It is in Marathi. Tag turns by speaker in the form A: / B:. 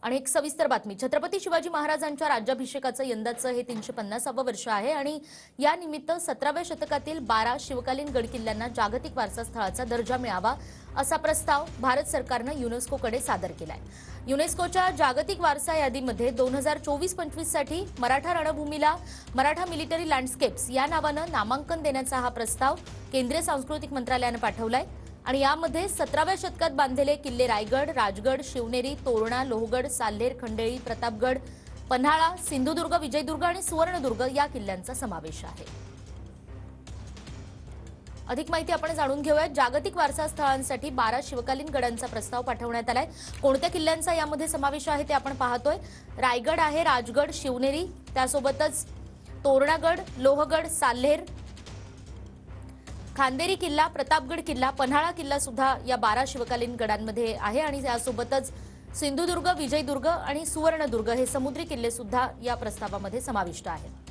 A: आणि एक सविस्तर बातमी, छत्रपती शिवाजी महाराजांच्या राज्याभिषेकाचं यंदाचं हे 350वं वर्ष आहे आणि या निमित्त 17व्या शतकातील 12 शिवकालीन गडकिल्ल्यांना जागतिक वारसा स्थळाचा दर्जा मिळावा असा प्रस्ताव भारत सरकारनं युनेस्कोकडे सादर केलाय। युनेस्कोच्या जागतिक वारसा यादीमध्ये 2024-25 साठी मराठा रणभूमीला मराठा मिलिटरी लँडस्केप्स या नावानं नामांकन देण्याचा हा प्रस्ताव केंद्रीय सांस्कृतिक मंत्रालयानं पाठवलाय आणि यामध्ये 17व्या शतकात बांधलेले किल्ले रायगड, राजगड, शिवनेरी, तोरणा, लोहगड, साल्हेर, खंडेळी, प्रतापगड, पन्हाळा, सिंधुदुर्ग, विजयदुर्ग आणि सुवर्णदुर्ग या किल्ल्यांचा समावेश आहे। अधिक माहिती आपण जाणून घेऊया। जागतिक वारसा स्थळांसाठी 12 शिवकालीन गडांचा प्रस्ताव पाठवण्यात आलाय। कोणत्या किल्ल्यांचा यामध्ये समावेश आहे ते आपण पाहतोय। रायगड आहे, राजगड, शिवनेरी, त्यासोबतच तोरणागड, लोहगड, साल्हेर, खांदेरी किल्ला, प्रतापगड किल्ला, पन्हाळा किल्ला सुद्धा या 12 शिवकालीन गडांमध्ये आहे आणि त्यासोबतच सिंधुदुर्ग, विजयदुर्ग आणि सुवर्णदुर्ग हे समुद्री किल्ले सुद्धा या प्रस्तावामध्ये समाविष्ट आहेत।